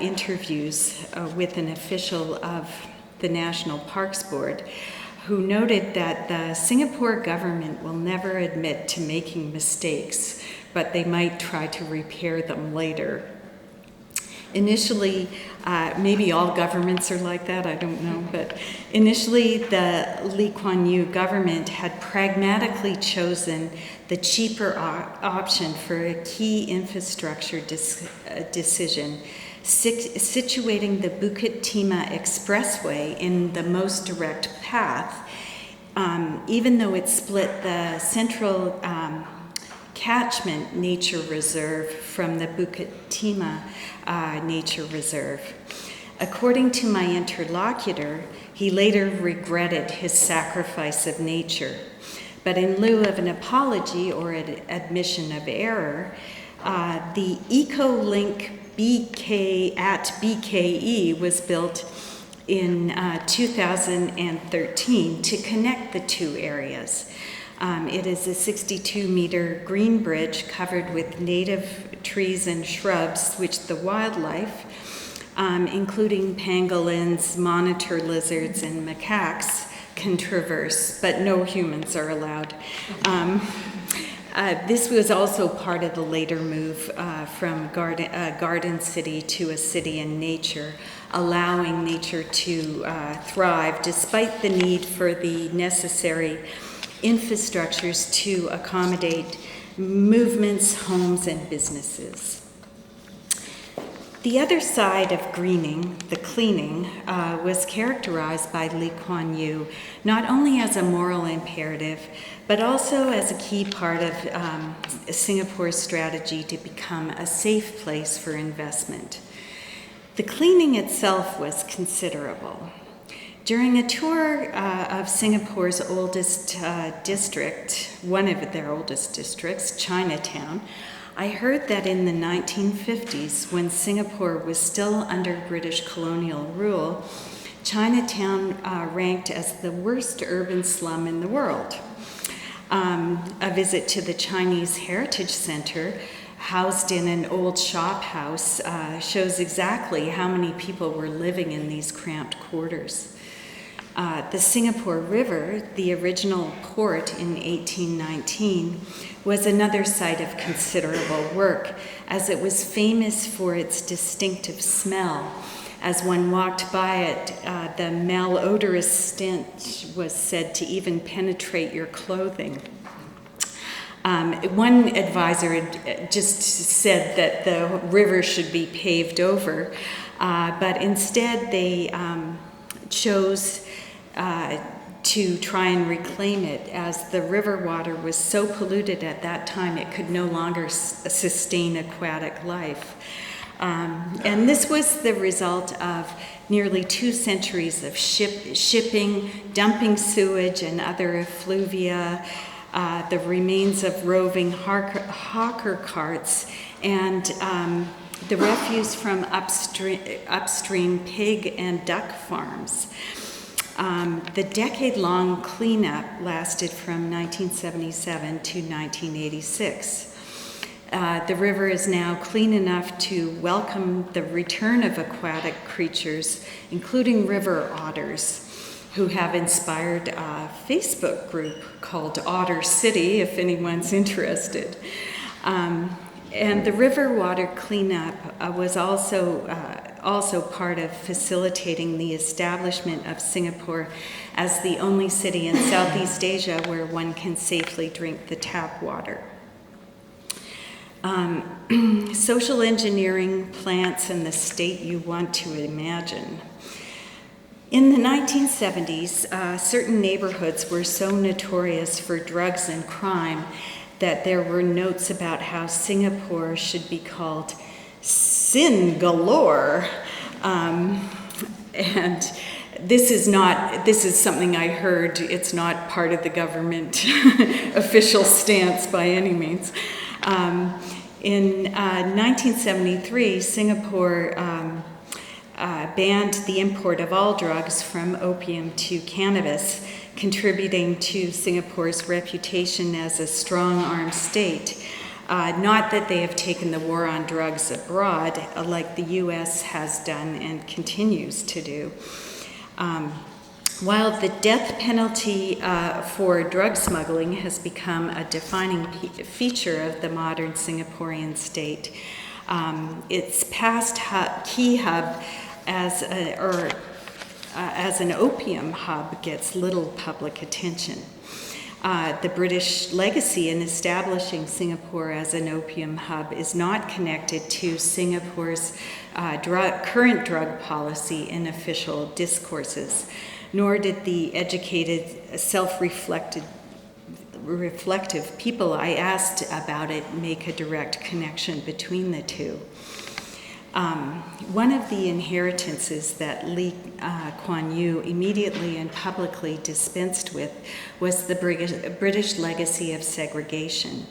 interviews with an official of the National Parks Board, who noted that the Singapore government will never admit to making mistakes, but they might try to repair them later. Initially, maybe all governments are like that, I don't know, but initially the Lee Kuan Yew government had pragmatically chosen the cheaper option for a key infrastructure decision, situating the Bukit Timah Expressway in the most direct path, even though it split the central catchment nature reserve from the Bukit Timah nature reserve. According to my interlocutor, he later regretted his sacrifice of nature. But in lieu of an apology or an admission of error, The EcoLink at BKE was built in 2013 to connect the two areas. It is a 62-meter green bridge covered with native trees and shrubs, which the wildlife, including pangolins, monitor lizards, and macaques, can traverse, but no humans are allowed. This was also part of the later move from garden city to a city in nature, allowing nature to thrive despite the need for the necessary infrastructures to accommodate movements, homes, and businesses. The other side of greening, the cleaning, was characterized by Lee Kuan Yew not only as a moral imperative, but also as a key part of Singapore's strategy to become a safe place for investment. The cleaning itself was considerable. During a tour of Singapore's oldest district, one of their oldest districts, Chinatown, I heard that in the 1950s, when Singapore was still under British colonial rule, Chinatown ranked as the worst urban slum in the world. A visit to the Chinese Heritage Center, housed in an old shop house, shows exactly how many people were living in these cramped quarters. The Singapore River, the original port in 1819, was another site of considerable work, as it was famous for its distinctive smell. As one walked by it, the malodorous stench was said to even penetrate your clothing. One advisor had just said that the river should be paved over, but instead they chose to try and reclaim it, as the river water was so polluted at that time it could no longer sustain aquatic life. And this was the result of nearly 2 centuries of shipping, dumping sewage and other effluvia, the remains of roving hawker carts, and the refuse from upstream pig and duck farms. The decade-long cleanup lasted from 1977 to 1986. The river is now clean enough to welcome the return of aquatic creatures, including river otters, who have inspired a Facebook group called Otter City, if anyone's interested. And the river water cleanup was also part of facilitating the establishment of Singapore as the only city in Southeast Asia where one can safely drink the tap water. Social engineering plants in the state you want to imagine. In the 1970s, certain neighborhoods were so notorious for drugs and crime that there were notes about how Singapore should be called Sin Galore. And this is something I heard. It's not part of the government official stance by any means. In 1973, Singapore banned the import of all drugs from opium to cannabis, contributing to Singapore's reputation as a strong-armed state. Not that they have taken the war on drugs abroad, like the U.S. has done and continues to do. While the death penalty for drug smuggling has become a defining feature of the modern Singaporean state, its past key hub as an opium hub gets little public attention. The British legacy in establishing Singapore as an opium hub is not connected to Singapore's current drug policy in official discourses, nor did the educated, self-reflective people I asked about it make a direct connection between the two. One of the inheritances that Lee Kuan Yew immediately and publicly dispensed with was the British legacy of segregation.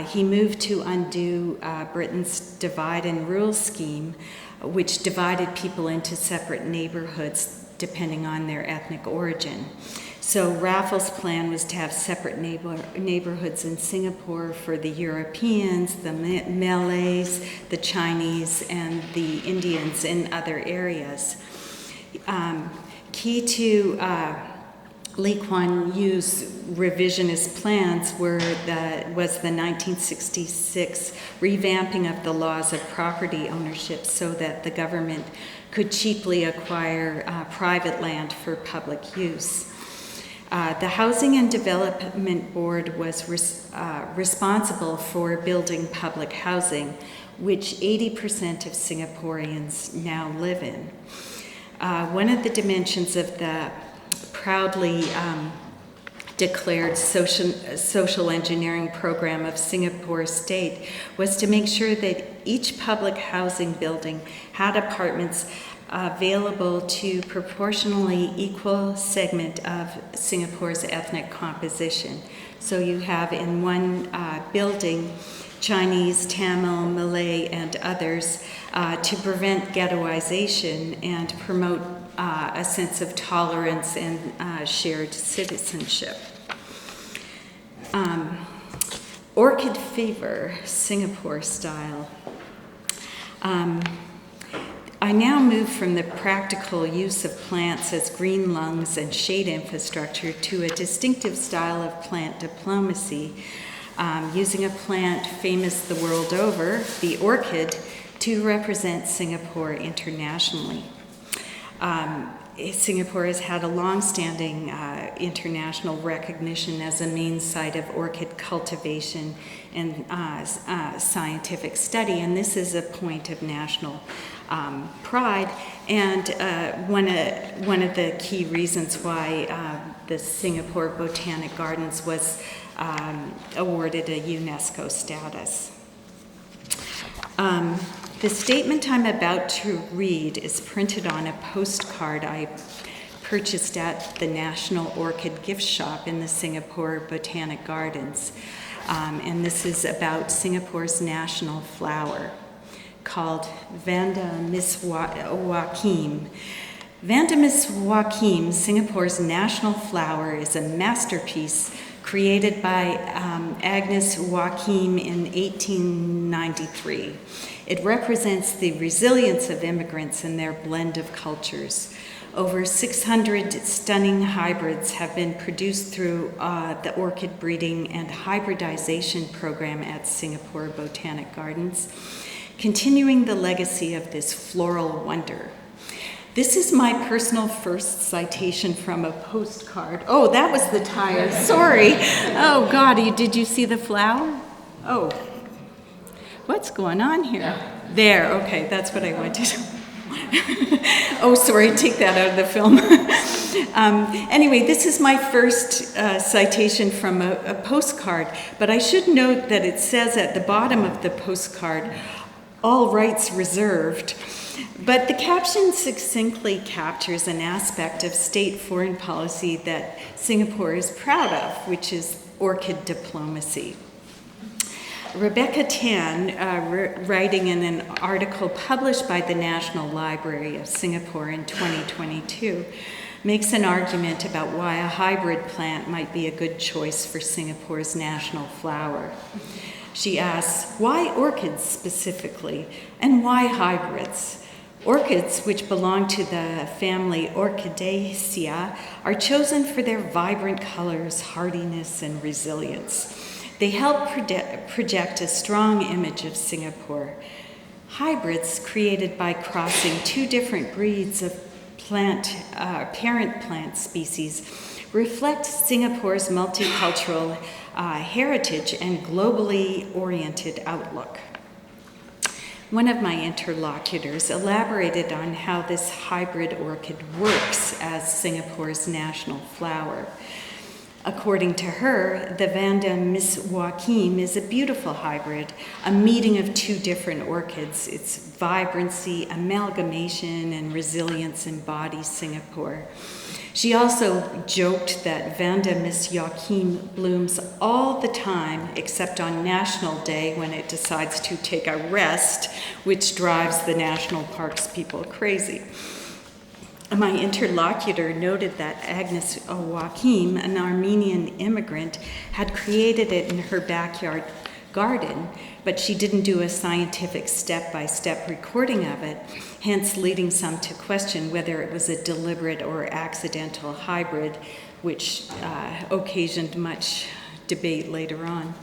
He moved to undo Britain's divide and rule scheme, which divided people into separate neighborhoods depending on their ethnic origin. So Raffles' plan was to have separate neighborhoods in Singapore for the Europeans, the Malays, the Chinese, and the Indians in other areas. Key to Lee Kuan Yew's revisionist plans was the 1966 revamping of the laws of property ownership so that the government could cheaply acquire private land for public use. The Housing and Development Board was responsible for building public housing, which 80% of Singaporeans now live in. One of the dimensions of the proudly declared social engineering program of Singapore State was to make sure that each public housing building had apartments available to proportionally equal segment of Singapore's ethnic composition. So you have in one building Chinese, Tamil, Malay, and others to prevent ghettoization and promote a sense of tolerance and shared citizenship. Orchid fever, Singapore style. I now move from the practical use of plants as green lungs and shade infrastructure to a distinctive style of plant diplomacy, using a plant famous the world over, the orchid, to represent Singapore internationally. Singapore has had a long-standing international recognition as a main site of orchid cultivation and scientific study, and this is a point of national pride, and one of the key reasons why the Singapore Botanic Gardens was awarded a UNESCO status. The statement I'm about to read is printed on a postcard I purchased at the National Orchid Gift Shop in the Singapore Botanic Gardens. And this is about Singapore's national flower called Vanda Miss Joaquim. Vanda Miss Joaquim, Singapore's national flower, is a masterpiece created by Agnes Joaquim in 1893. It represents the resilience of immigrants and their blend of cultures. Over 600 stunning hybrids have been produced through the orchid breeding and hybridization program at Singapore Botanic Gardens, continuing the legacy of this floral wonder. This is my personal first citation from a postcard. Oh, that was the tire, sorry. Oh God, did you see the flower? Oh, what's going on here? There, okay, that's what I wanted. Oh, sorry, take that out of the film. Anyway, this is my first citation from a postcard, but I should note that it says at the bottom of the postcard, all rights reserved. But the caption succinctly captures an aspect of state foreign policy that Singapore is proud of, which is orchid diplomacy. Rebecca Tan, writing in an article published by the National Library of Singapore in 2022, makes an argument about why a hybrid plant might be a good choice for Singapore's national flower. She asks, why orchids specifically, and why hybrids? Orchids, which belong to the family Orchidaceae, are chosen for their vibrant colors, hardiness, and resilience. They help project a strong image of Singapore. Hybrids, created by crossing two different breeds of parent plant species, reflect Singapore's multicultural heritage and globally oriented outlook. One of my interlocutors elaborated on how this hybrid orchid works as Singapore's national flower. According to her, the Vanda Miss Joachim is a beautiful hybrid, a meeting of two different orchids. Its vibrancy, amalgamation, and resilience embody Singapore. She also joked that Vanda Miss Joachim blooms all the time except on National Day when it decides to take a rest, which drives the national parks people crazy. My interlocutor noted that Agnes Joachim, an Armenian immigrant, had created it in her backyard garden, but she didn't do a scientific step-by-step recording of it, hence leading some to question whether it was a deliberate or accidental hybrid, which occasioned much debate later on.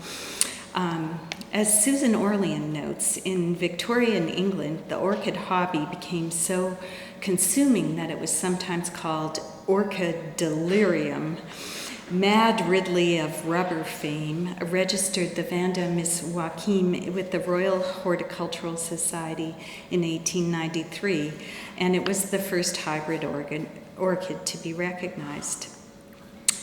As Susan Orlean notes, in Victorian England, the orchid hobby became so consuming that it was sometimes called orchid delirium. Mad Ridley of rubber fame registered the Vanda Miss Joachim with the Royal Horticultural Society in 1893, and it was the first hybrid orchid to be recognized.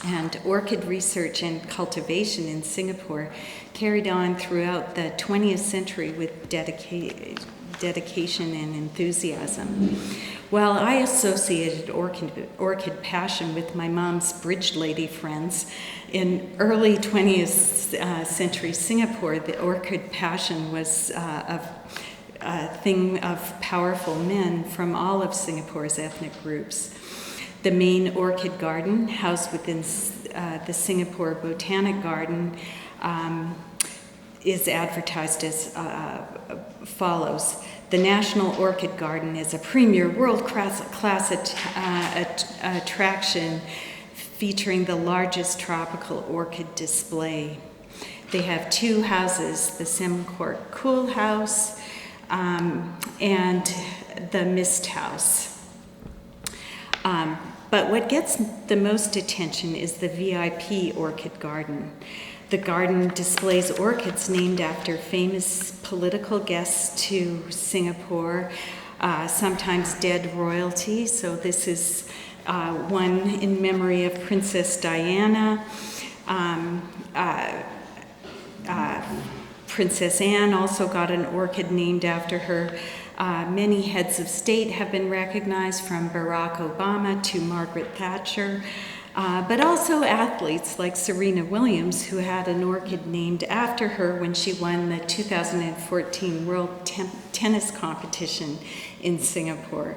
And orchid research and cultivation in Singapore carried on throughout the 20th century with dedication and enthusiasm. While I associated orchid passion with my mom's bridge lady friends, in early 20th century Singapore, the orchid passion was a thing of powerful men from all of Singapore's ethnic groups. The main orchid garden, housed within the Singapore Botanic Garden, is advertised as follows. The National Orchid Garden is a premier world-class attraction featuring the largest tropical orchid display. They have two houses, the Sembcorp Cool House and the Mist House. But what gets the most attention is the VIP Orchid Garden. The garden displays orchids named after famous political guests to Singapore, sometimes dead royalty. So this is one in memory of Princess Diana. Princess Anne also got an orchid named after her. Many heads of state have been recognized, from Barack Obama to Margaret Thatcher, but also athletes like Serena Williams, who had an orchid named after her when she won the 2014 World Tennis Competition in Singapore.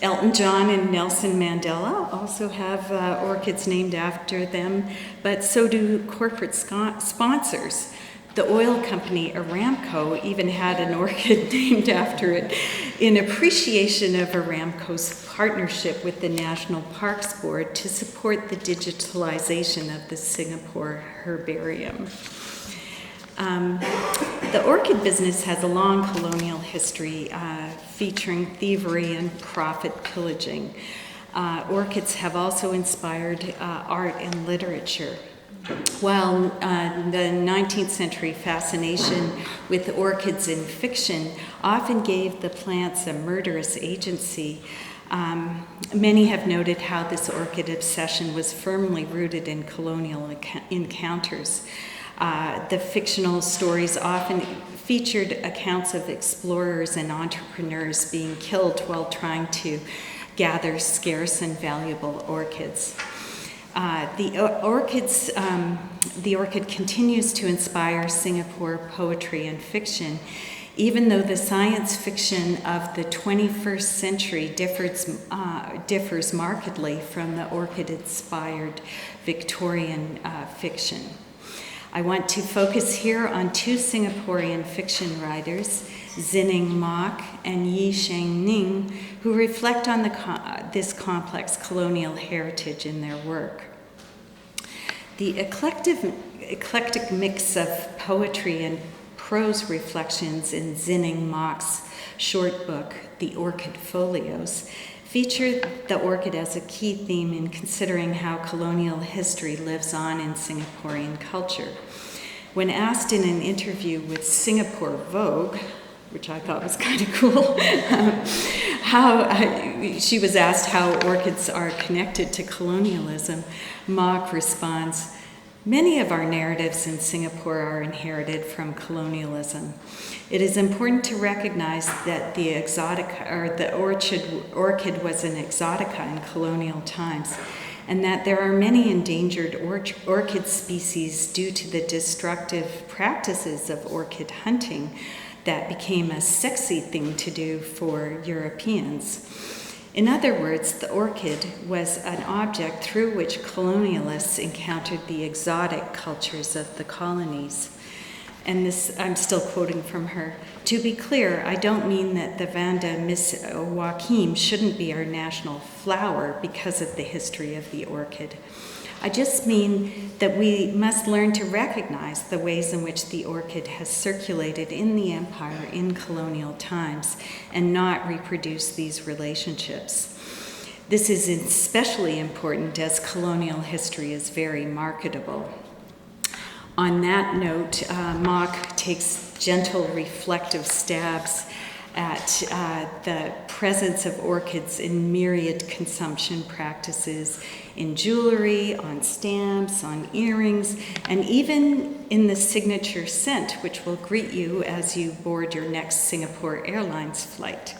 Elton John and Nelson Mandela also have orchids named after them, but so do corporate sponsors. The oil company Aramco even had an orchid named after it in appreciation of Aramco's partnership with the National Parks Board to support the digitalization of the Singapore herbarium. The orchid business has a long colonial history featuring thievery and profit pillaging. Orchids have also inspired art and literature. While the 19th century fascination with orchids in fiction often gave the plants a murderous agency, many have noted how this orchid obsession was firmly rooted in colonial encounters. The fictional stories often featured accounts of explorers and entrepreneurs being killed while trying to gather scarce and valuable orchids. The orchid continues to inspire Singapore poetry and fiction, even though the science fiction of the 21st century differs markedly from the orchid-inspired Victorian fiction. I want to focus here on two Singaporean fiction writers, Zining Mak and Yi Sheng Ning, who reflect on this complex colonial heritage in their work. The eclectic mix of poetry and prose reflections in Zining Mak's short book, The Orchid Folios, feature the orchid as a key theme in considering how colonial history lives on in Singaporean culture. When asked in an interview with Singapore Vogue, which I thought was kind of cool. She was asked how orchids are connected to colonialism. Mock responds, "Many of our narratives in Singapore are inherited from colonialism. It is important to recognize that the orchid was an exotica in colonial times, and that there are many endangered orchid species due to the destructive practices of orchid hunting that became a sexy thing to do for Europeans. In other words, the orchid was an object through which colonialists encountered the exotic cultures of the colonies." And this, I'm still quoting from her. "To be clear, I don't mean that the Vanda Miss Joachim shouldn't be our national flower because of the history of the orchid. I just mean that we must learn to recognize the ways in which the orchid has circulated in the empire in colonial times and not reproduce these relationships. This is especially important as colonial history is very marketable." On that note, Mock takes gentle reflective stabs at the presence of orchids in myriad consumption practices, in jewelry, on stamps, on earrings, and even in the signature scent, which will greet you as you board your next Singapore Airlines flight.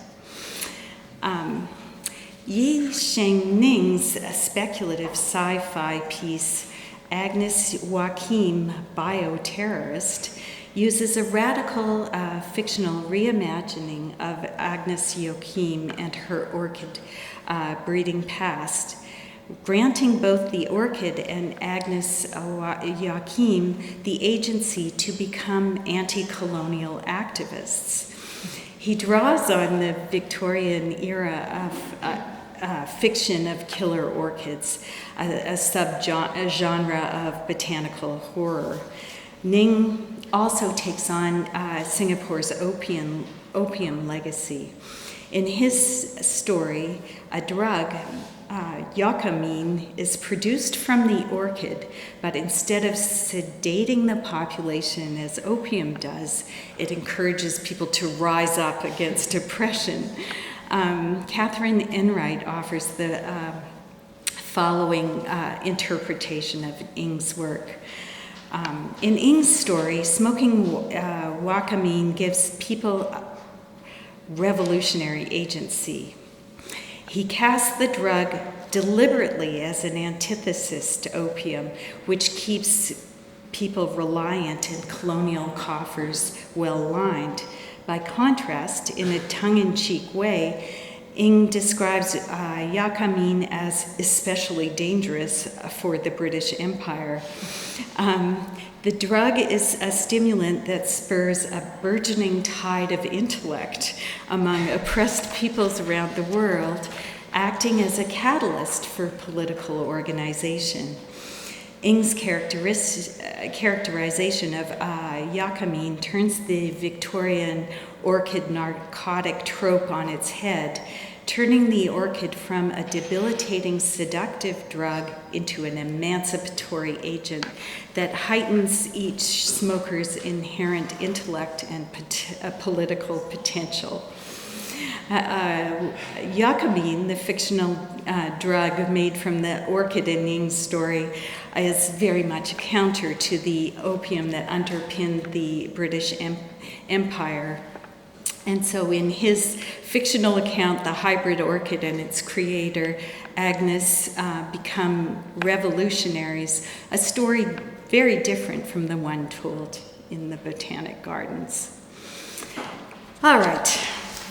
Yi Sheng-ning's speculative sci-fi piece, Agnes Joachim, Bioterrorist, uses a radical fictional reimagining of Agnes Joachim and her orchid breeding past, granting both the orchid and Agnes Joachim the agency to become anti-colonial activists. He draws on the Victorian era of fiction of killer orchids, a subgenre of botanical horror. Ning also takes on Singapore's opium legacy. In his story, a drug, Yocamine, is produced from the orchid, but instead of sedating the population as opium does, it encourages people to rise up against oppression. Catherine Enright offers the following interpretation of Ng's work. In Ng's story, smoking Yocamine gives people revolutionary agency. He casts the drug deliberately as an antithesis to opium, which keeps people reliant and colonial coffers well lined. By contrast, in a tongue-in-cheek way, Ng describes Yocamine as especially dangerous for the British Empire. The drug is a stimulant that spurs a burgeoning tide of intellect among oppressed peoples around the world, acting as a catalyst for political organization. Ng's characterization of Yocamine turns the Victorian orchid narcotic trope on its head, turning the orchid from a debilitating seductive drug into an emancipatory agent that heightens each smoker's inherent intellect and political potential. Yocamine, the fictional drug made from the orchid in Ng's story, is very much counter to the opium that underpinned the British Empire. And so in his fictional account, the hybrid orchid and its creator, Agnes, become revolutionaries, a story very different from the one told in the Botanic Gardens. All right,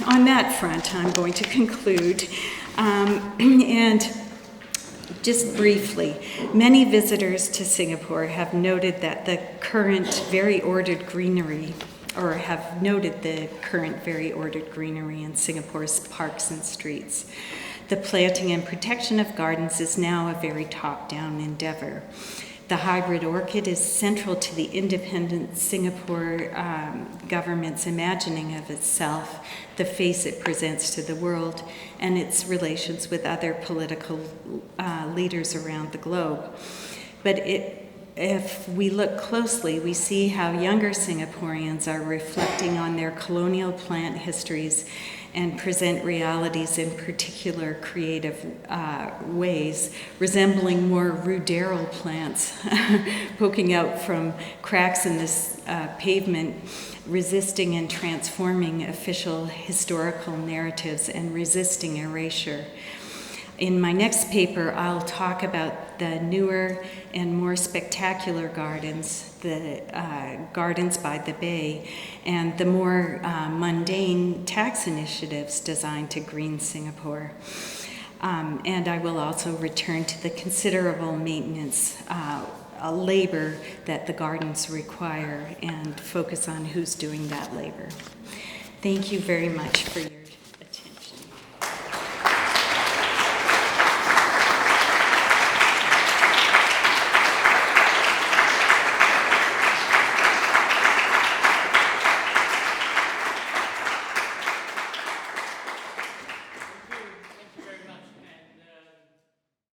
on that front, I'm going to conclude. And just briefly, many visitors to Singapore have noted that the current very ordered greenery in Singapore's parks and streets. The planting and protection of gardens is now a very top-down endeavor. The hybrid orchid is central to the independent Singapore government's imagining of itself, the face it presents to the world, and its relations with other political leaders around the globe. But if we look closely, we see how younger Singaporeans are reflecting on their colonial plant histories and present realities in particular creative ways, resembling more ruderal plants poking out from cracks in this pavement, resisting and transforming official historical narratives and resisting erasure. In my next paper, I'll talk about the newer and more spectacular gardens, the gardens by the bay, and the more mundane tax initiatives designed to green Singapore. And I will also return to the considerable maintenance labor that the gardens require and focus on who's doing that labor. Thank you very much for your